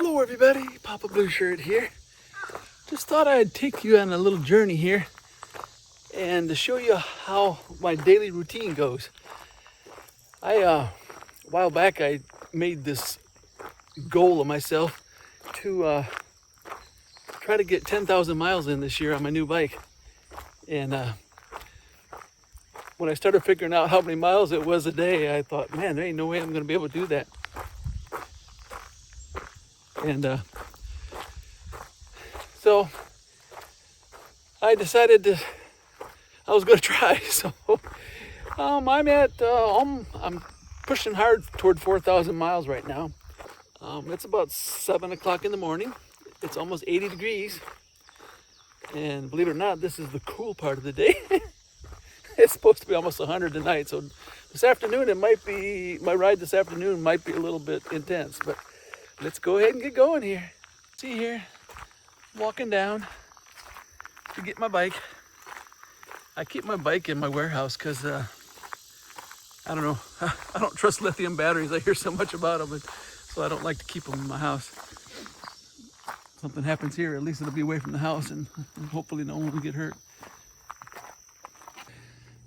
Hello everybody, Papa Blue Shirt here. Just thought I'd take you on a little journey here and to show you how my daily routine goes. A while back I made this goal of myself to try to get 10,000 miles in this year on my new bike. And when I started figuring out how many miles it was a day, I thought, man, there ain't no way I'm gonna be able to do that. And so I decided I was going to try. So I'm pushing hard toward 4,000 miles right now. It's about 7 o'clock in the morning. It's almost 80 degrees. And believe it or not, this is the cool part of the day. It's supposed to be almost 100 tonight. So this afternoon, my ride this afternoon might be a little bit intense, but let's go ahead and get going here. See here, walking down to get my bike. I keep my bike in my warehouse because I don't know, I don't trust lithium batteries. I hear so much about them, so I don't like to keep them in my house. If something happens here, at least it'll be away from the house, and hopefully no one will get hurt.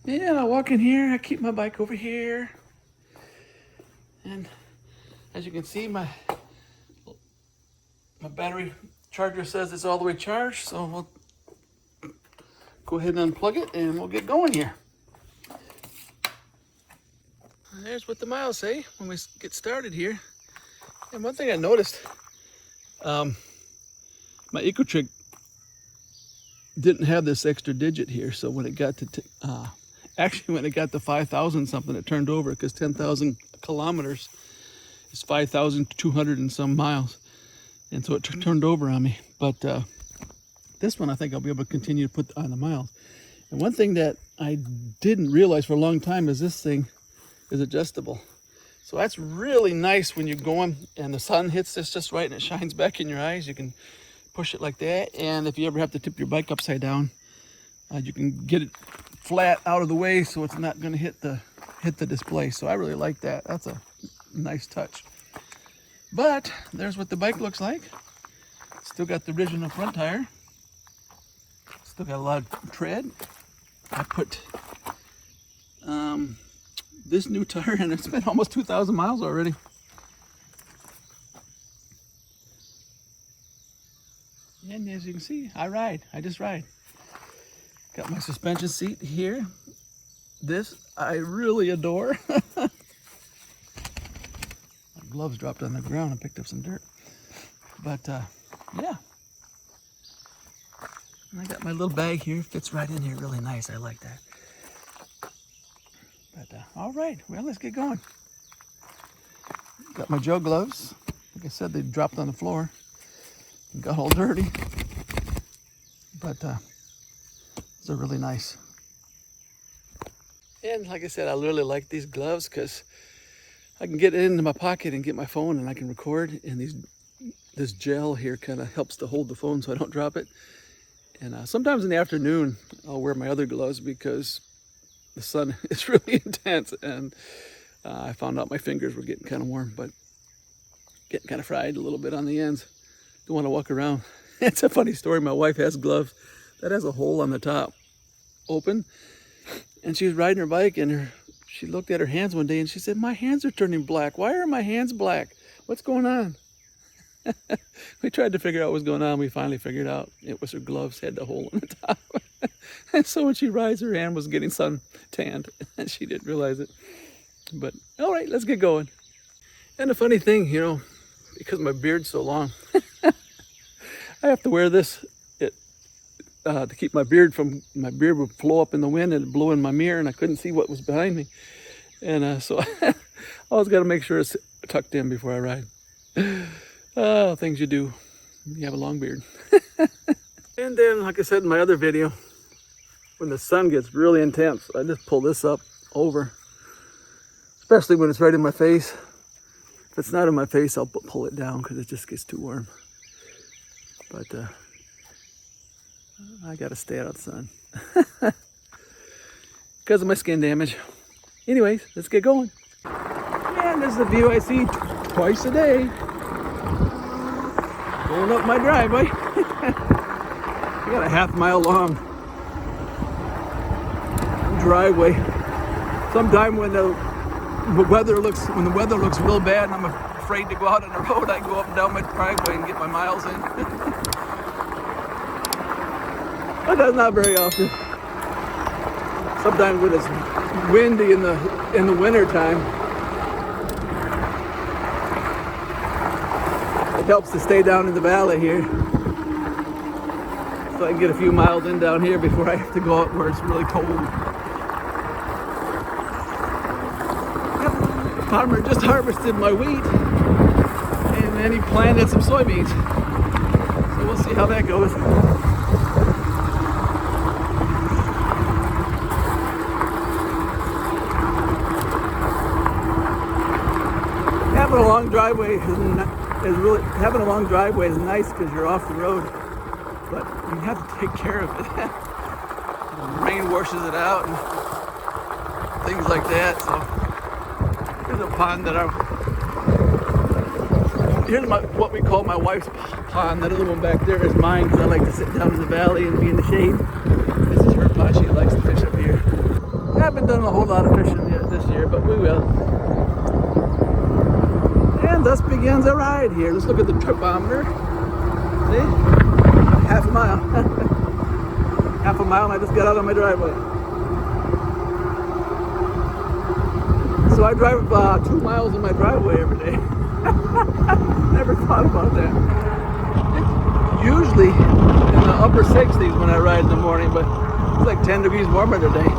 Yeah, I walk in here, I keep my bike over here, and as you can see, my battery charger says it's all the way charged, so we'll go ahead and unplug it and we'll get going here. And there's what the miles say when we get started here. And one thing I noticed, my ecotric didn't have this extra digit here, so when it got to actually when it got to 5,000 something, it turned over, because 10,000 kilometers is 5,200 and some miles. And so it turned over on me. But this one I think I'll be able to continue to put on the miles. And one thing that I didn't realize for a long time is this thing is adjustable. So that's really nice when you're going and the sun hits this just right and it shines back in your eyes. You can push it like that. And if you ever have to tip your bike upside down, you can get it flat out of the way so it's not going to hit the display. So I really like that. That's a nice touch. But there's what the bike looks like. Still got the original front tire. Still got a lot of tread. I put this new tire in. It's been almost 2,000 miles already. And as you can see, I just ride. Got my suspension seat here. This I really adore. Gloves dropped on the ground and picked up some dirt, but yeah, and I got my little bag here, fits right in here really nice. I like that. But all right, well, let's get going. Got my Joe gloves. Like I said, they dropped on the floor and got all dirty, but they're really nice. And like I said, I really like these gloves because I can get it into my pocket and get my phone and I can record, and this gel here kind of helps to hold the phone so I don't drop it. And sometimes in the afternoon I'll wear my other gloves because the sun is really intense, and I found out my fingers were getting kind of warm, but getting kind of fried a little bit on the ends. Don't want to walk around. It's a funny story. My wife has gloves that has a hole on the top open, and she was riding her bike and she looked at her hands one day and she said, "My hands are turning black. Why are my hands black? What's going on?" We tried to figure out what was going on. We finally figured out it was her gloves had the hole in the top. And so when she rides, her hand was getting sun tanned and she didn't realize it. But all right, let's get going. And the funny thing, you know, because my beard's so long, I have to wear this to keep my beard would flow up in the wind and blow in my mirror, and I couldn't see what was behind me. And so I always got to make sure it's tucked in before I ride. Oh, things you do when you have a long beard. And then, like I said in my other video, when the sun gets really intense, I just pull this up over, especially when it's right in my face. If it's not in my face, I'll pull it down because it just gets too warm. But I gotta stay out of the sun because of my skin damage. Anyways, let's get going. And this is the view I see twice a day. Going up my driveway. I got a half-mile long driveway. Sometime when the weather looks real bad and I'm afraid to go out on the road, I go up and down my driveway and get my miles in. But that's not very often. Sometimes when it's windy in the winter time, it helps to stay down in the valley here, so I can get a few miles in down here before I have to go out where it's really cold. Yep. The farmer just harvested my wheat, and then he planted some soybeans. So we'll see how that goes. Having a long driveway having a long driveway is nice because you're off the road, but you have to take care of it. The rain washes it out and things like that. So here's a pond here's what we call my wife's pond. That other one back there is mine because I like to sit down in the valley and be in the shade. This is her pond. She likes to fish up here. I haven't done a whole lot of fishing yet this year, but we will. And thus begins a ride here. Let's look at the tripometer. See? Half a mile. Half a mile and I just got out of my driveway. So I drive 2 miles in my driveway every day. Never thought about that. Usually in the upper 60s when I ride in the morning, but it's like 10 degrees warmer today.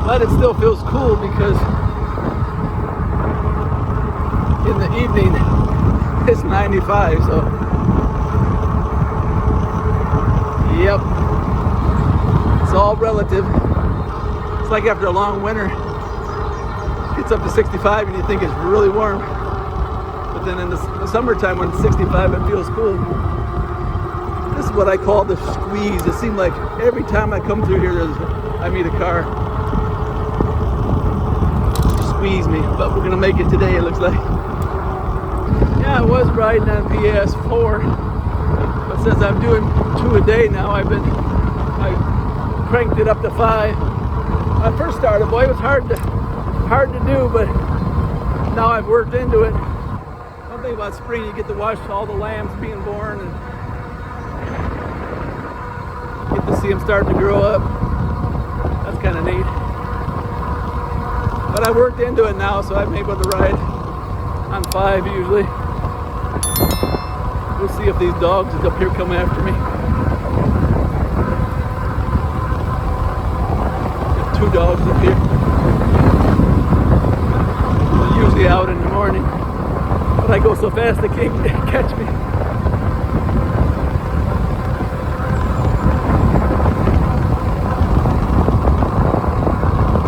But it still feels cool because in the evening it's 95, so yep, it's all relative. It's like after a long winter, it's up to 65 and you think it's really warm, but then in the summertime when it's 65 it feels cool. This is what I call the squeeze. It seems like every time I come through here I meet a car. Squeeze me, but we're gonna make it today, it looks like. Yeah, I was riding on PS4, but since I'm doing 2 a day now, I cranked it up to 5. When I first started, boy, it was hard to do, but now I've worked into it. One thing about spring, you get to watch all the lambs being born and get to see them starting to grow up. That's kind of neat. But I worked into it now, so I'm able to ride on 5 usually. We'll see if these dogs up here come after me. There's 2 dogs up here. They're usually out in the morning, but I go so fast they can't catch me.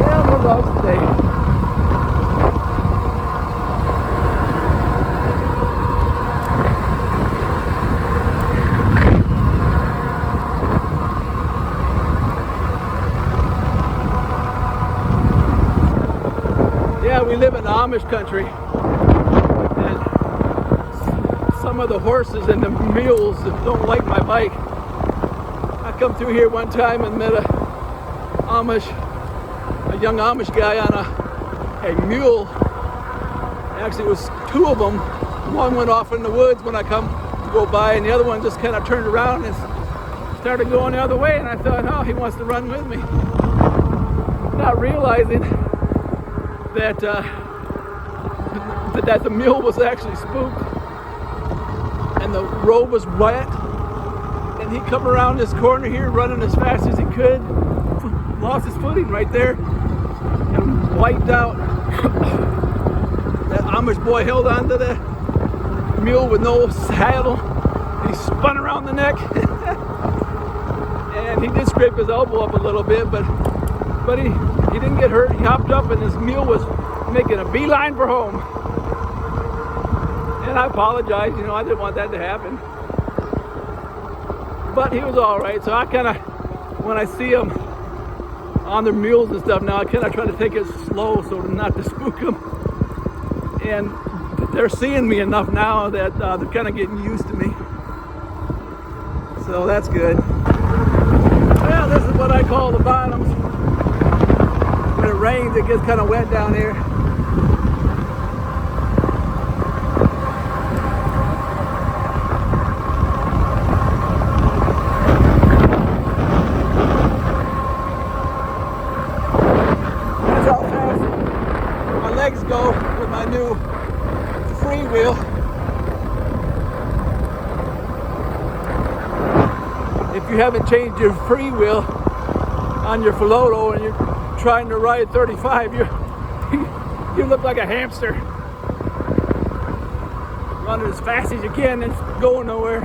Yeah, more dogs today. Yeah, we live in Amish country, and some of the horses and the mules don't like my bike. I come through here one time and met a young Amish guy on a mule. Actually, it was 2 of them. One went off in the woods when I come to go by, and the other one just kind of turned around and started going the other way, and I thought, oh, he wants to run with me. Not realizing that the mule was actually spooked and the road was wet, and he come around this corner here running as fast as he could, lost his footing right there and wiped out. That Amish boy held onto the mule with no saddle. He spun around the neck and he did scrape his elbow up a little bit, but he didn't get hurt. He hopped up and his mule was making a beeline for home. And I apologize, I didn't want that to happen. But he was all right. So I kind of, when I see them on their mules and stuff now, I kind of try to take it slow so not to spook them. And they're seeing me enough now that they're kind of getting used to me. So that's good. Well, this is what I call the bottoms. When it rains, it gets kind of wet down here. That's how fast my legs go with my new FREEWHEEL. If you haven't changed your FREEWHEEL on your Philodo and you're trying to ride 35, you look like a hamster. Running as fast as you can and going nowhere.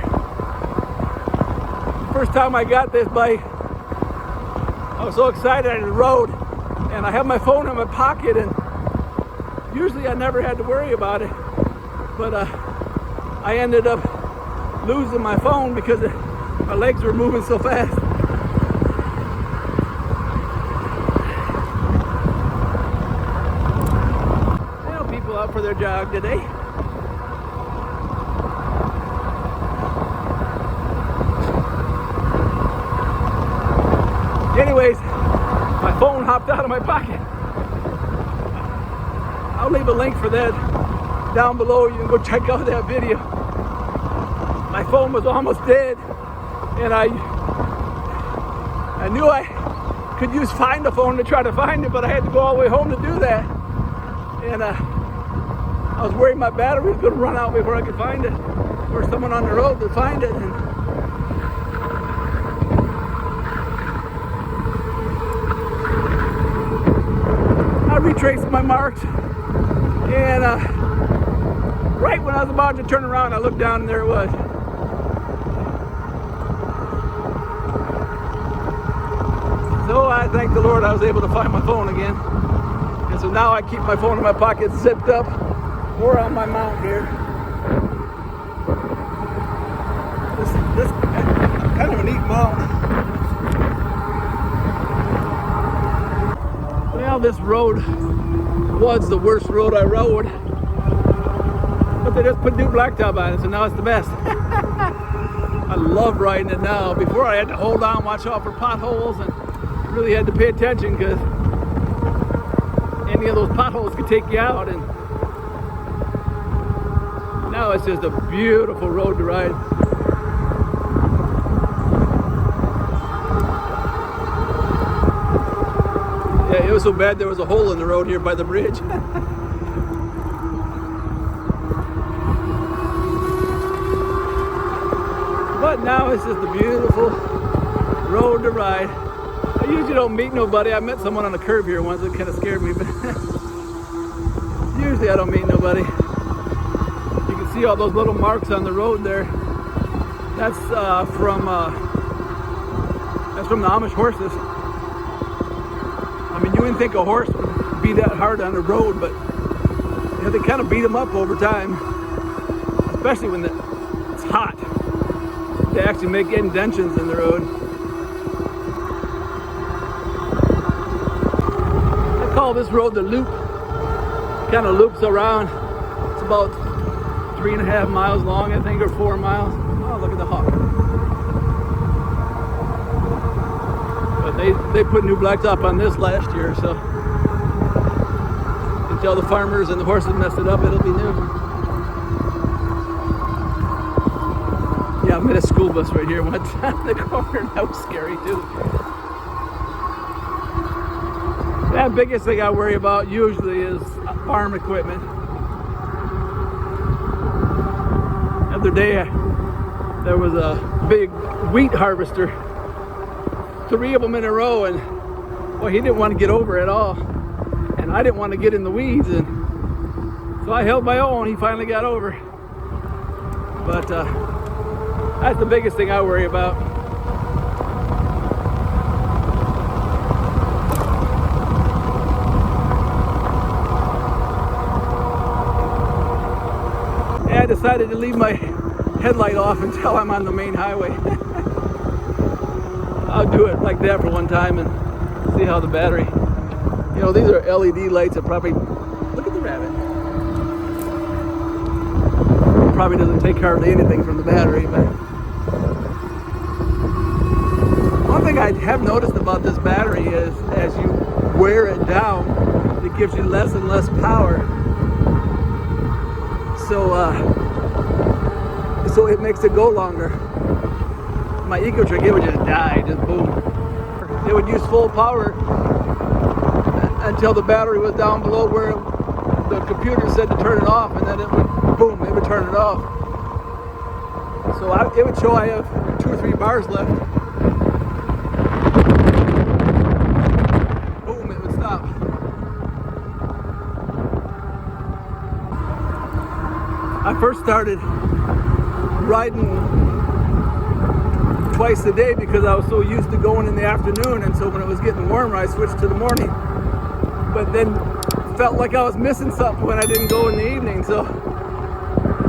First time I got this bike, I was so excited on the road, and I have my phone in my pocket, and usually I never had to worry about it, but I ended up losing my phone because my legs were moving so fast. Well, people out for their jog today. Anyways, my phone hopped out of my pocket. I'll leave a link for that down below. You can go check out that video. My phone was almost dead, and I knew I could use Find a Phone to try to find it, but I had to go all the way home to do that. And I was worried my battery was going to run out before I could find it, or someone on the road to find it. And I retraced my marks, and right when I was about to turn around, I looked down and there it was. So I thank the Lord I was able to find my phone again. And so now I keep my phone in my pocket zipped up or on my mount here. This kind of a neat mount. Well, this road was the worst road I rode, but they just put new blacktop on it, so now it's the best. I love riding it now. Before I had to hold on, watch out for potholes, and really had to pay attention because any of those potholes could take you out. And now it's just a beautiful road to ride. Yeah, it was so bad there was a hole in the road here by the bridge. But now it's just a beautiful road to ride. I usually don't meet nobody. I met someone on the curb here once. It kind of scared me, but usually I don't meet nobody. You can see all those little marks on the road there. That's from the Amish horses. I mean, you wouldn't think a horse would be that hard on the road, but you know, they kind of beat them up over time, especially when it's hot. They actually make indentions in the road. I call this road the loop. It kind of loops around. It's about 3.5 miles long, I think, or 4 miles. Oh, look at the hawk. But they put new blacktop on this last year, so until the farmers and the horses mess it up, it'll be new. Yeah, I met a school bus right here one time in the corner, and that was scary too. The biggest thing I worry about usually is farm equipment. The other day there was a big wheat harvester, 3 of them in a row, and well, he didn't want to get over at all, and I didn't want to get in the weeds, and so I held my own. He finally got over, but that's the biggest thing I worry about. And I decided to leave my headlight off until I'm on the main highway. I'll do it like that for one time and see how the battery. You know, these are LED lights that probably, look at the rabbit. probably doesn't take hardly anything from the battery, but one thing I have noticed about this battery is as you wear it down, it gives you less and less power. So it makes it go longer. My ecotric, it would just die, just boom. It would use full power until the battery was down below where the computer said to turn it off, and then it would, boom, it would turn it off. So it would show I have 2 or 3 bars left. Boom, it would stop. I first started riding twice a day because I was so used to going in the afternoon, and so when it was getting warmer I switched to the morning. But then felt like I was missing something when I didn't go in the evening, so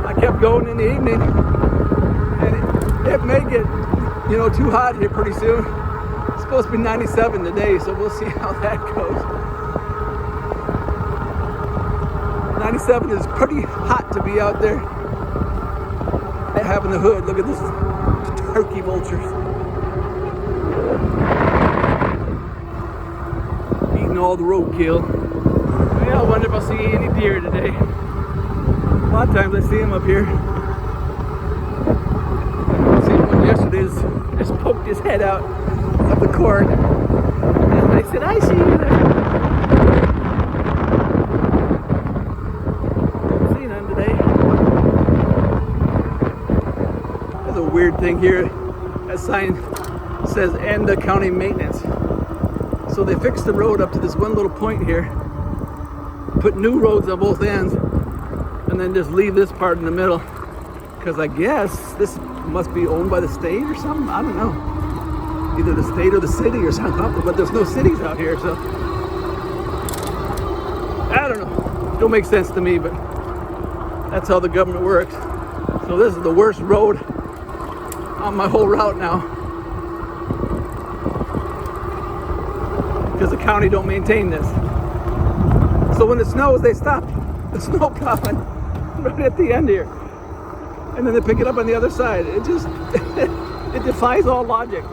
I kept going in the evening, and it may get, you know, too hot here pretty soon. It's supposed to be 97 today, so we'll see how that goes. 97 is pretty hot to be out there having the hood. Look at this turkey vultures eating all the roadkill. Well, I wonder if I'll see any deer today. A lot of times I see them up here. I seen one yesterday just poked his head out of the corn, and I said, I see you there. Don't see none today. There's a weird thing here. That sign says AWD County Maintenance. So they fixed the road up to this one little point here, put new roads on both ends, and then just leave this part in the middle. Because I guess this must be owned by the state or something. I don't know. Either the state or the city or something. But there's no cities out here, so I don't know. Don't make sense to me, but that's how the government works. So this is the worst road on my whole route now, because the county don't maintain this. So when it snows, they stop the snow plowing right at the end here, and then they pick it up on the other side. It just it defies all logic.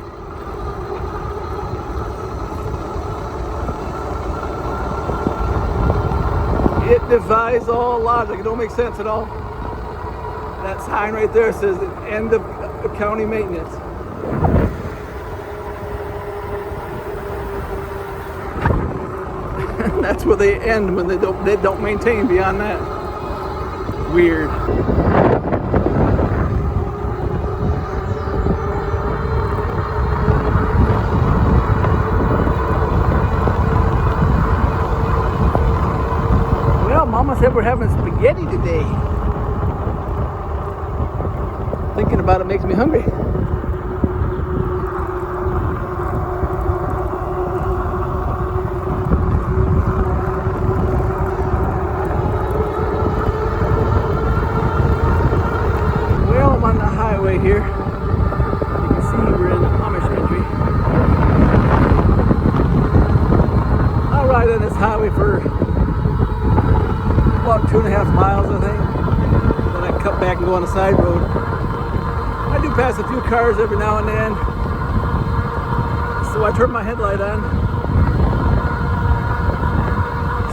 It defies all logic. It don't make sense at all. That sign right there says AWD County Maintenance. That's where they end when they don't maintain beyond that. Weird. Well, Mama said we're having spaghetti today. Thinking about it makes me hungry. Well, I'm on the highway here. You can see we're in the Amish country. I'll ride on this highway for about 2.5 miles, I think. Then I cut back and go on a side road. I do pass a few cars every now and then, so I turn my headlight on.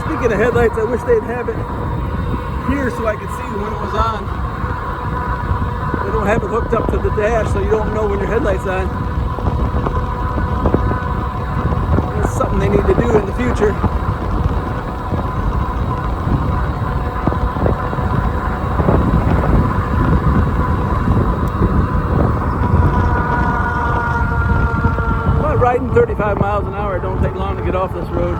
Speaking of headlights, I wish they'd have it here so I could see when it was on. They don't have it hooked up to the dash, so you don't know when your headlight's on. That's something they need to do in the future. Riding 35 miles an hour, it don't take long to get off this road.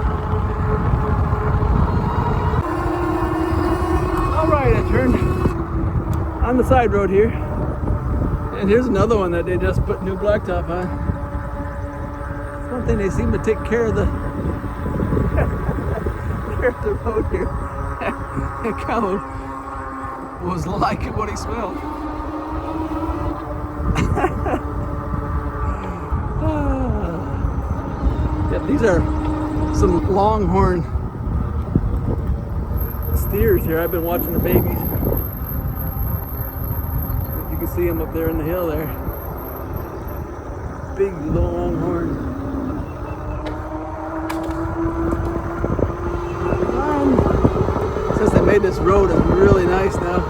Alright, I turned on the side road here. And here's another one that they just put new blacktop on. It's one thing, they seem to take care of the road here. The cow was liking what he smelled. These are some longhorn steers here. I've been watching the babies. see them up there in the hill there. Big long horn. Since they made this road, it's really nice now.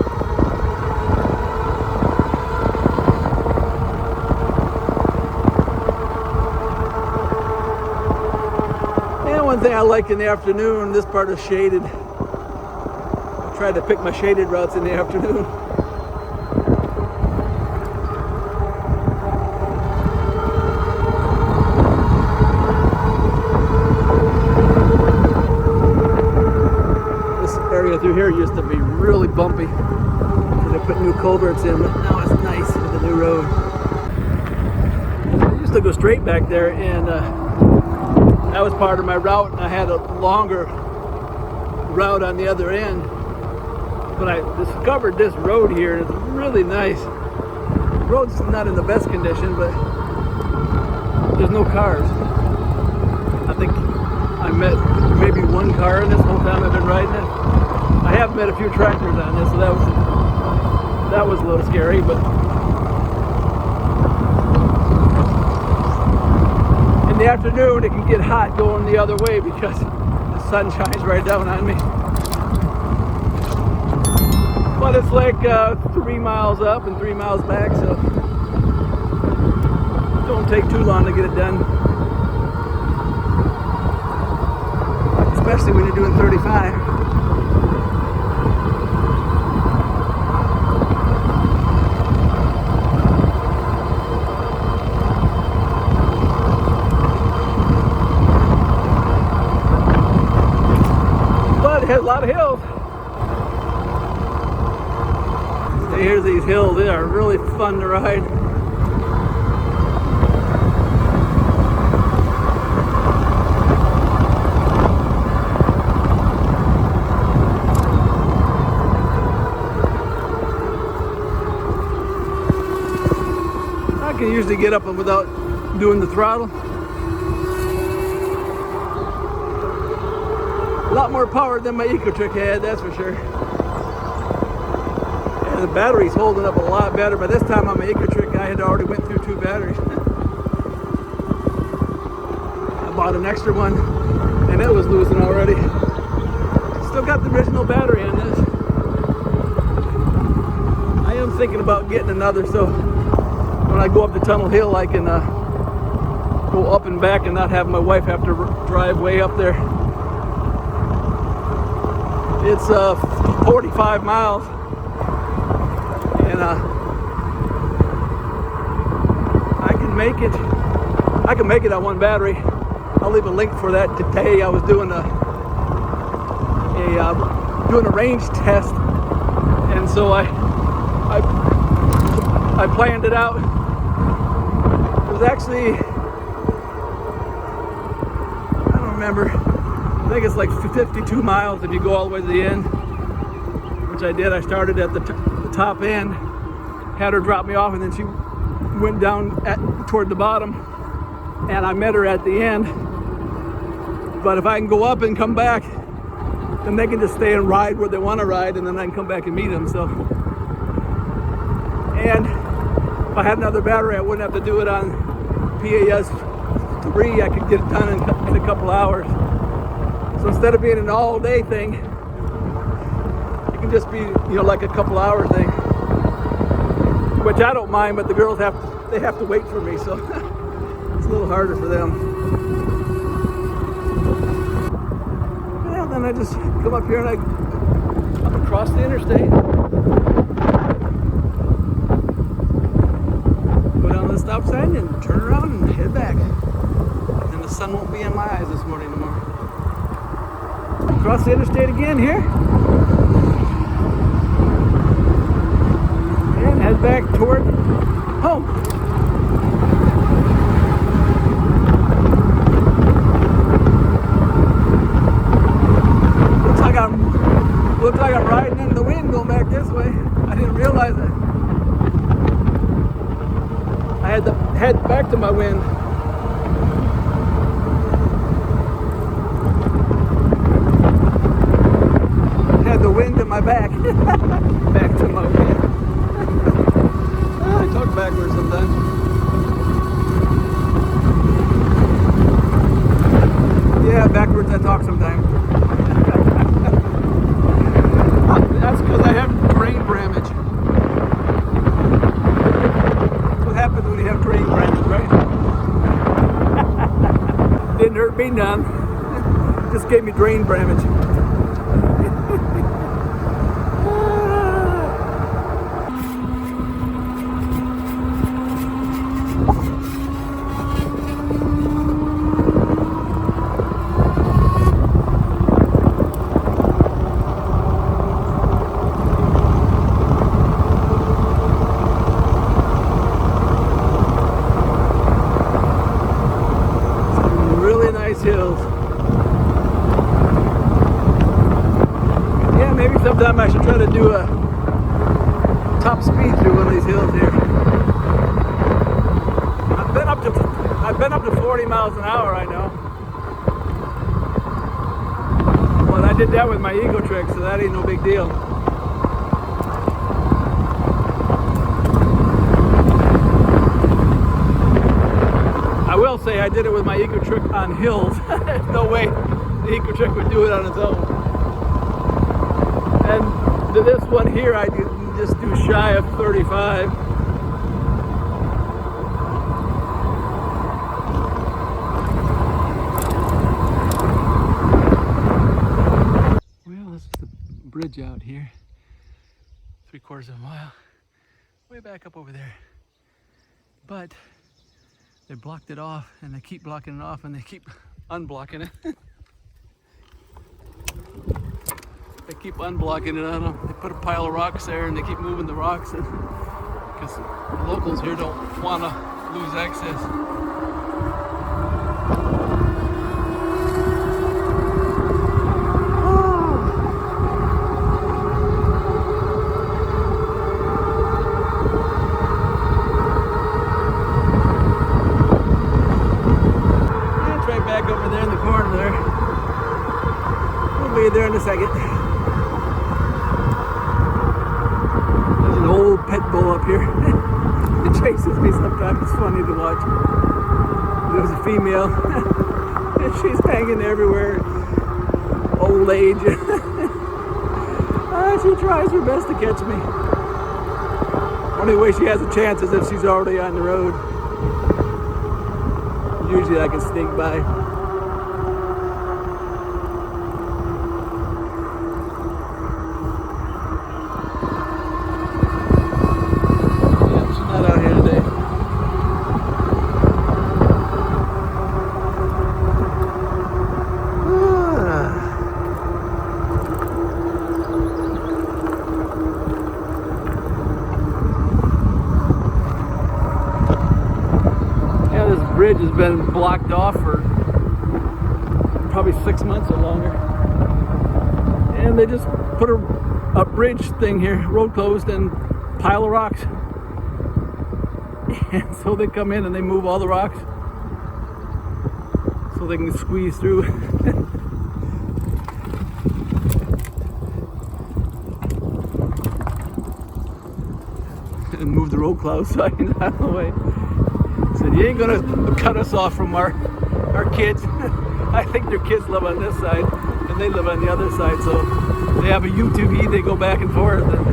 And one thing I like in the afternoon, this part is shaded. I tried to pick my shaded routes in the afternoon. Through here used to be really bumpy. They put new culverts in, but now it's nice with the new road. I used to go straight back there, and that was part of my route, and I had a longer route on the other end. But I discovered this road here, and it's really nice. The road's not in the best condition, but there's no cars. I think I met maybe one car in this whole time I've been riding it. I have met a few tractors on this, so that was a little scary, but in the afternoon it can get hot going the other way because the sun shines right down on me. But it's like 3 miles up and 3 miles back, so it don't take too long to get it done. Especially when you're doing 35. It has a lot of hills. Here's these hills. They are really fun to ride. I can usually get up without doing the throttle. A lot more power than my ecotric had, that's for sure. And the battery's holding up a lot better. By this time on my ecotric, I had already went through 2 batteries. I bought an extra one, and it was losing already. Still got the original battery on this. I am thinking about getting another, so when I go up the tunnel hill, I can go up and back and not have my wife have to drive way up there. It's 45 miles, and I can make it. I can make it on 1 battery. I'll leave a link for that today. I was doing a range test, and so I planned it out. It was actually, I don't remember. I think it's like 52 miles if you go all the way to the end, which I did. I started at the top end, had her drop me off, and then she went down toward the bottom, and I met her at the end. But if I can go up and come back, then they can just stay and ride where they want to ride, and then I can come back and meet them. So, and if I had another battery, I wouldn't have to do it on PAS 3. I could get it done in a couple hours. So instead of being an all-day thing, it can just be, you know, like a couple hour thing, which I don't mind. But the girls have to wait for me, so it's a little harder for them. Well, then I just come up here and I'm across the interstate, go down to the stop sign and turn around and head back. And then the sun won't be in my eyes this morning tomorrow. Cross the interstate again here, and head back toward home. Looks like I'm riding into the wind going back this way. I didn't realize it. I had to head back to my wind. The wind in my back. Back to my wind. talk backwards sometimes. Yeah, backwards I talk sometimes. That's because I have brain damage. That's what happens when you have brain damage, right? Didn't hurt me none. Just gave me brain damage. Hills. Yeah, maybe sometime I should try to do a top speed through one of these hills here. I've been up to 40 miles an hour, I know. But I did that with my ecotric, so that ain't no big deal. I will say I did it with my ecotric on hills. There's no way the ecotric would do it on its own. And to this one here, I just do shy of 35. Well, this is the bridge out here. 3/4 of a mile. Way back up over there. But they blocked it off, and they keep blocking it off, and they keep unblocking it. They keep unblocking it on them. They put a pile of rocks there, and they keep moving the rocks because the locals here don't want to lose access. Over there in the corner there. We'll be there in a second. There's an old pit bull up here. It chases me sometimes. It's funny to watch. There's a female. And she's hanging everywhere. Old age. She tries her best to catch me. Only way she has a chance is if she's already on the road. Usually I can sneak by. Bridge has been blocked off for probably 6 months or longer, and they just put a bridge thing here, road closed, and pile of rocks. And so they come in and they move all the rocks so they can squeeze through. And move the road closed so I can get out of the way. Said, you ain't gonna cut us off from our kids. I think their kids live on this side and they live on the other side, so they have a UTV, they go back and forth. And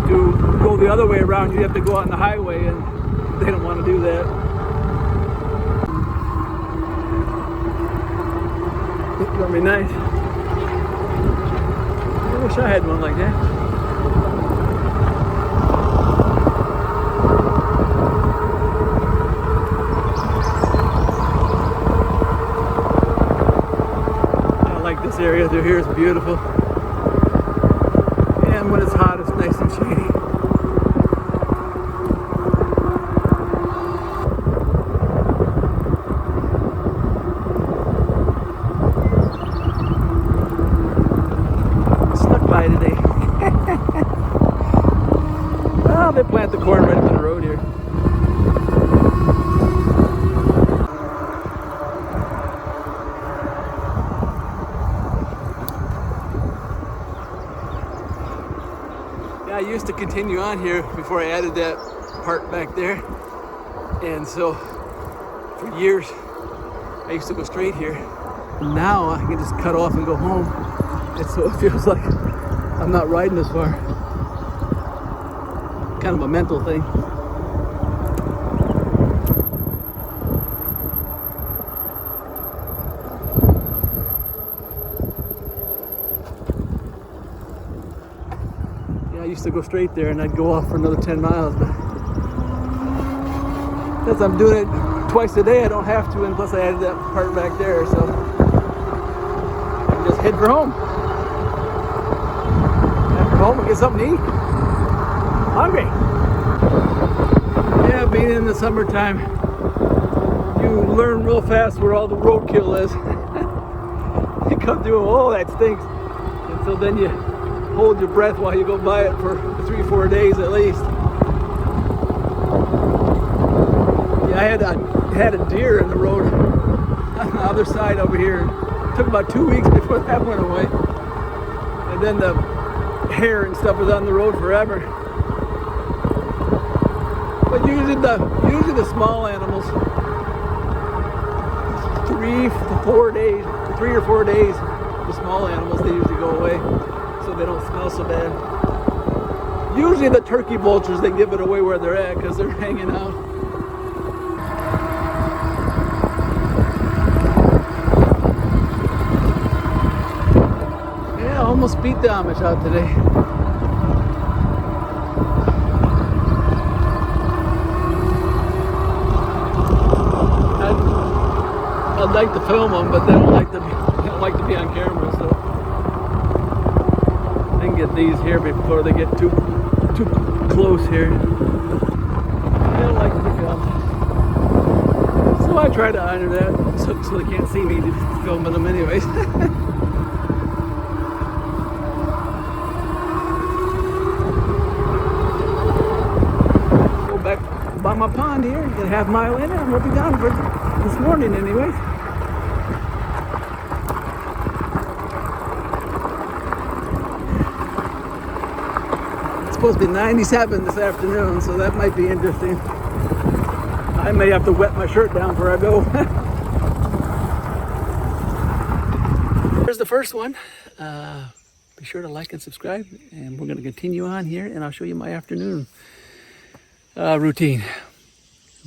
to go the other way around, you have to go on the highway, and they don't want to do that. It's gonna be nice. I wish I had one like that. This area through here is beautiful, and when it's hot, it's nice and shady. Snuck by today. Oh, they plant the corn right up in the road here. I used to continue on here before I added that part back there. And so for years, I used to go straight here. Now I can just cut off and go home. And so it feels like I'm not riding as far. Kind of a mental thing. I used to go straight there and I'd go off for another 10 miles, but since I'm doing it twice a day, I don't have to, and plus I added that part back there, so I can just head for home. Head for home and get something to eat. Hungry. Yeah, being in the summertime, you learn real fast where all the roadkill is. You come through, oh, that stinks. And so then you hold your breath while you go by it for 3-4 days at least. Yeah, I had a deer in the road on the other side over here. It took about 2 weeks before that went away. And then the hare and stuff was on the road forever. But usually the small animals, 3 or 4 days, the small animals, they usually go away. So they don't smell so bad. Usually the turkey vultures, they give it away where they're at because they're hanging out. Yeah, almost beat the Amish out today. I'd like to film them, but they don't like to be on camera, so get these here before they get too close here. They don't like to be filmed. So I try to honor that so they can't see me filming them anyways. Go back by my pond here, get a half mile in and we'll be done for this morning anyways. Supposed to be 97 this afternoon, so that might be interesting. I may have to wet my shirt down before I go. Here's the first one. Be sure to like and subscribe, and we're going to continue on here, and I'll show you my afternoon routine.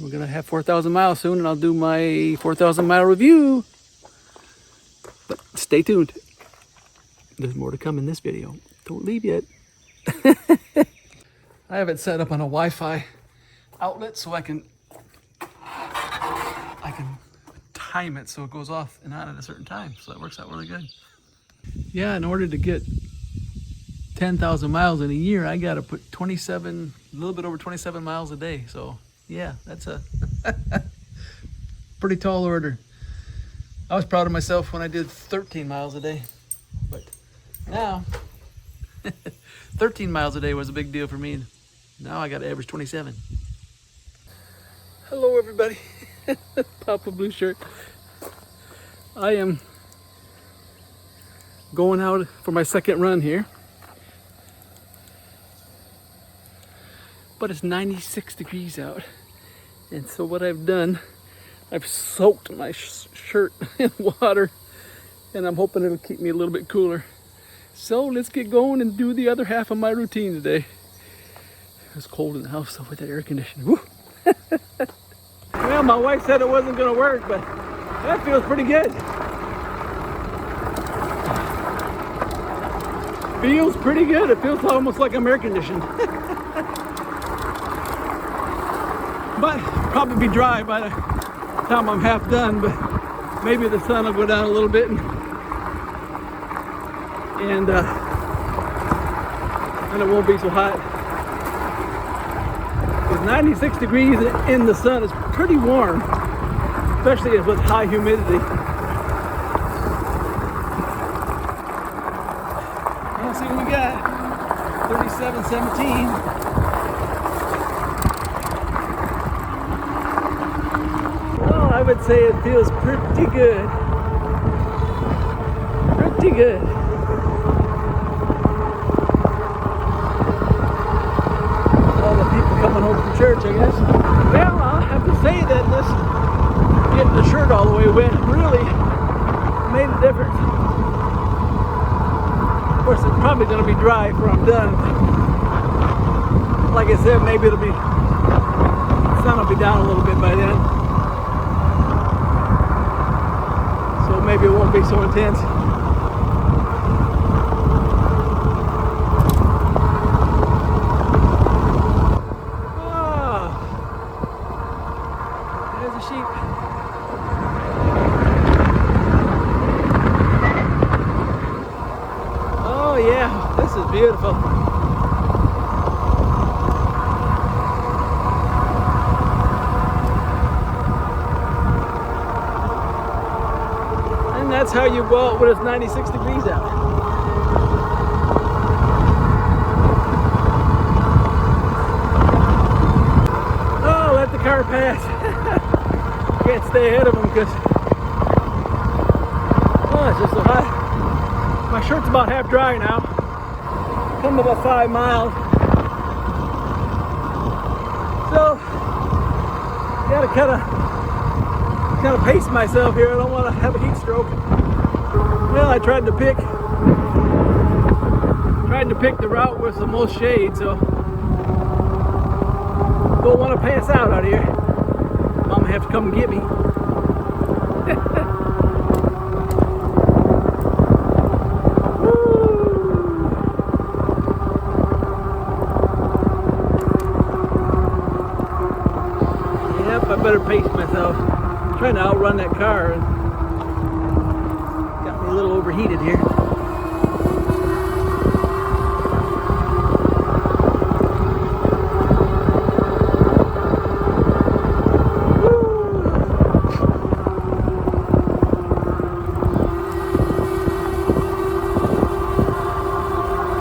We're going to have 4,000 miles soon, and I'll do my 4,000 mile review. But stay tuned. There's more to come in this video. Don't leave yet. I have it set up on a Wi-Fi outlet so I can time it so it goes off and on at a certain time, so that works out really good. Yeah, in order to get 10,000 miles in a year, I got to put a little bit over 27 miles a day. So yeah, that's a pretty tall order. I was proud of myself when I did 13 miles a day, but now 13 miles a day was a big deal for me. Now I got to average 27. Hello everybody. Papa Blue Shirt. I am going out for my second run here. But it's 96 degrees out. And so what I've done, I've soaked my shirt in water, and I'm hoping it'll keep me a little bit cooler. So let's get going and do the other half of my routine today. It's cold in the house though with that air conditioning. Woo. Well, my wife said it wasn't going to work, but that feels pretty good. Feels pretty good. It feels almost like I'm air conditioned. But probably be dry by the time I'm half done, but maybe the sun will go down a little bit and it won't be so hot. Because 96 degrees in the sun is pretty warm, especially with high humidity. Let's see what we got. 37.17. Well, I would say it feels pretty good. Pretty good. church, I guess. Well, I'll have to say that this getting the shirt all the way wet really made a difference. Of course, it's probably going to be dry before I'm done. Like I said, maybe it'll be, the sun will be down a little bit by then. So maybe it won't be so intense. Oh, there's a sheep. Oh yeah, this is beautiful. And that's how you go out when it's 96 degrees out. Oh, let the car pass. Can't stay ahead of them because it's just so hot. My shirt's about half dry now. Come about 5 miles. So, gotta kind of pace myself here. I don't want to have a heat stroke. Well, I tried to pick the route with the most shade, so don't want to pass out here. Mom may have to come and get me. Yep, I better pace myself. I'm trying to outrun that car and got me a little overheated here.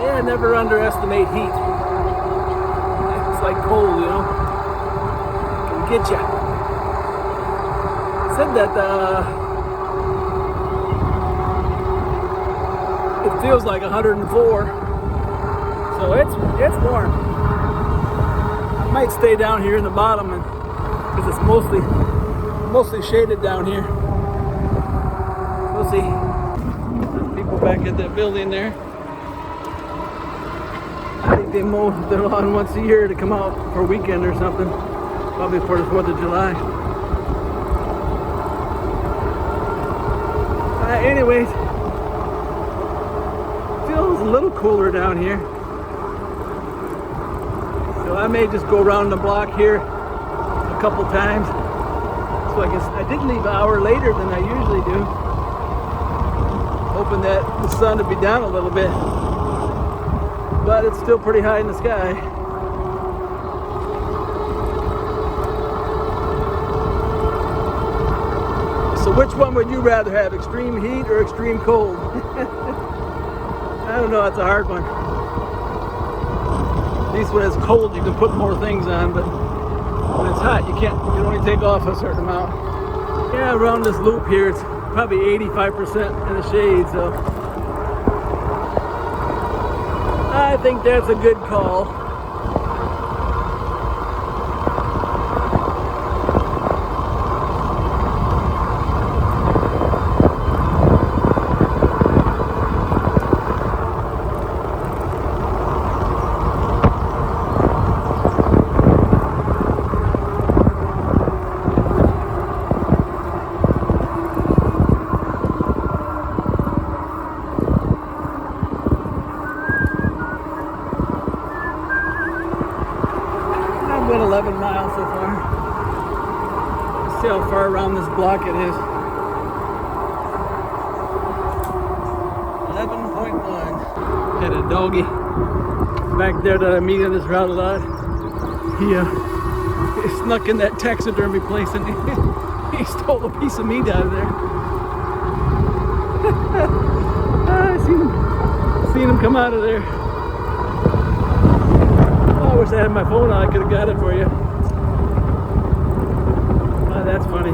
Yeah, never underestimate heat. It's like cold, you know. It can get you. Said that it feels like 104, so it's warm. I might stay down here in the bottom because it's mostly shaded down here. We'll see. There's people back at that building there. I think they mow their lawn once a year to come out for a weekend or something, probably for the 4th of July. Anyways, feels a little cooler down here, so I may just go around the block here a couple times. So I guess I did leave an hour later than I usually do, hoping that the sun would be down a little bit, but it's still pretty high in the sky. So which one would you rather have, extreme heat or extreme cold? I don't know, that's a hard one. At least when it's cold you can put more things on, but when it's hot you can't, you can only take off a certain amount. Yeah, around this loop here it's probably 85% in the shade, so I think that's a good call. I've went 11 miles so far. Let's see how far around this block it is. 11.1. Had a doggy back there that I meet on this route a lot. He snuck in that taxidermy place and he stole a piece of meat out of there. I seen him come out of there. Oh, I wish I had my phone on. I could have got it for you. Oh, that's funny.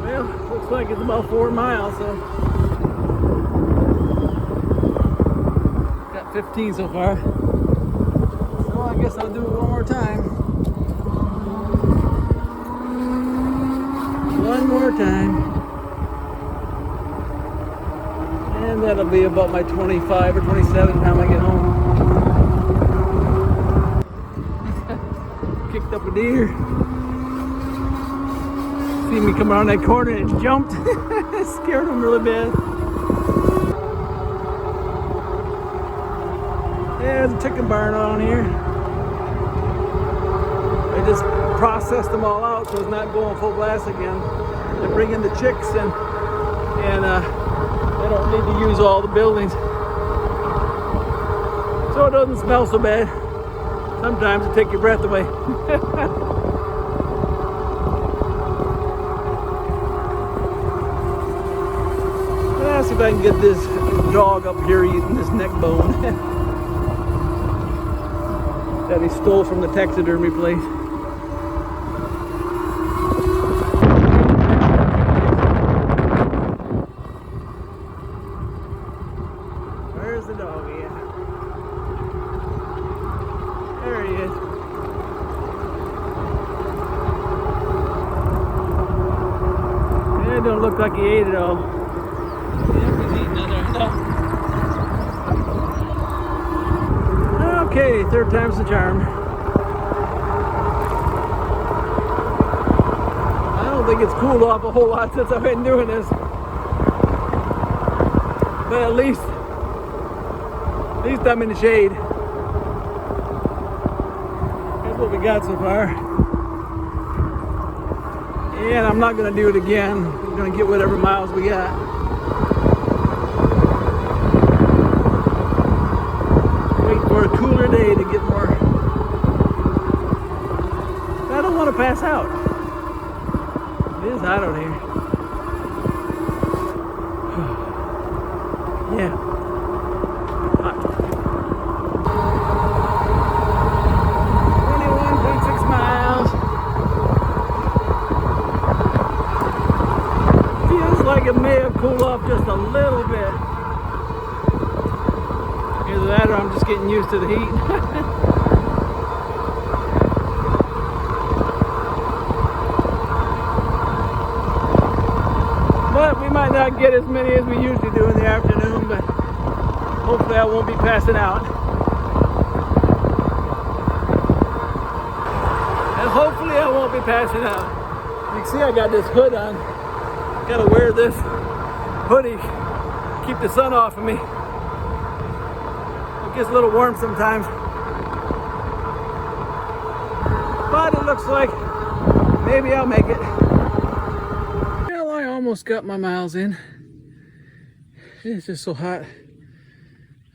Well, looks like it's about 4 miles, so 15 so far. So I guess I'll do it one more time. One more time. And that'll be about my 25 or 27 time I get home. Kicked up a deer. See me come around that corner and it jumped. It scared him really bad. Yeah, there's a chicken barn on here. I just processed them all out so it's not going full blast again. They bring in the chicks and they don't need to use all the buildings. So it doesn't smell so bad. Sometimes it takes your breath away. Let's see if I can get this dog up here eating this neck bone that he stole from the taxidermy place. Where's the doggy at? There he is. It don't look like he ate it all. Okay, third time's the charm. I don't think it's cooled off a whole lot since I've been doing this. But at least I'm in the shade. That's what we got so far. And I'm not going to do it again. We're going to get whatever miles we got. For a cooler day to get more. I don't want to pass out. It is hot out here. Yeah. Hot. 21.6 miles. Feels like it may have cooled off just a little bit. Either that or I'm just getting used to the heat. But we might not get as many as we usually do in the afternoon, but hopefully I won't be passing out. And hopefully I won't be passing out. You can see I got this hood on. Gotta wear this hoodie, keep the sun off of me. It gets a little warm sometimes. But it looks like maybe I'll make it. Well, I almost got my miles in. It's just so hot.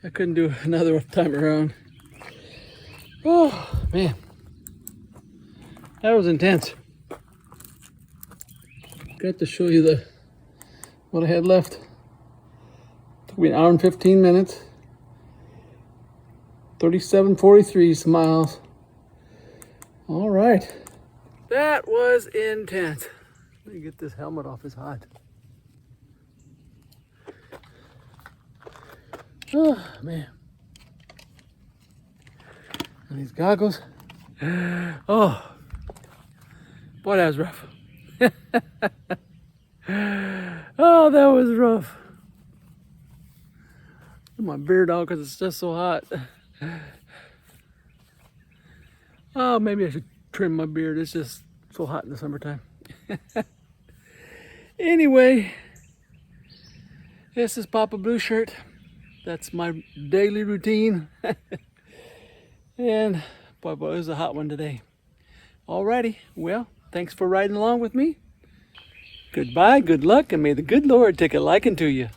I couldn't do another time around. Oh, man. That was intense. Got to show you what I had left. Took me an hour and 15 minutes. 37.43 miles. All right. That was intense. Let me get this helmet off. It's hot. Oh, man. And these goggles. Oh. Boy, that was rough. Oh, that was rough. My beard out because it's just so hot. Oh, maybe I should trim my beard. It's just so hot in the summertime. Anyway, this is Papa Blue Shirt. That's my daily routine. And boy, it was a hot one today. Alrighty, well, thanks for riding along with me. Goodbye, good luck, and may the good Lord take a liking to you.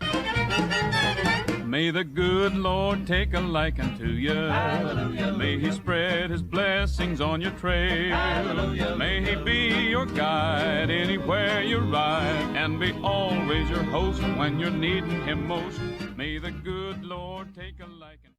May the good Lord take a liking to you. Hallelujah. May He spread His blessings on your trail. Hallelujah. May He be your guide anywhere you ride, and be always your host when you're needing Him most. May the good Lord take a liking.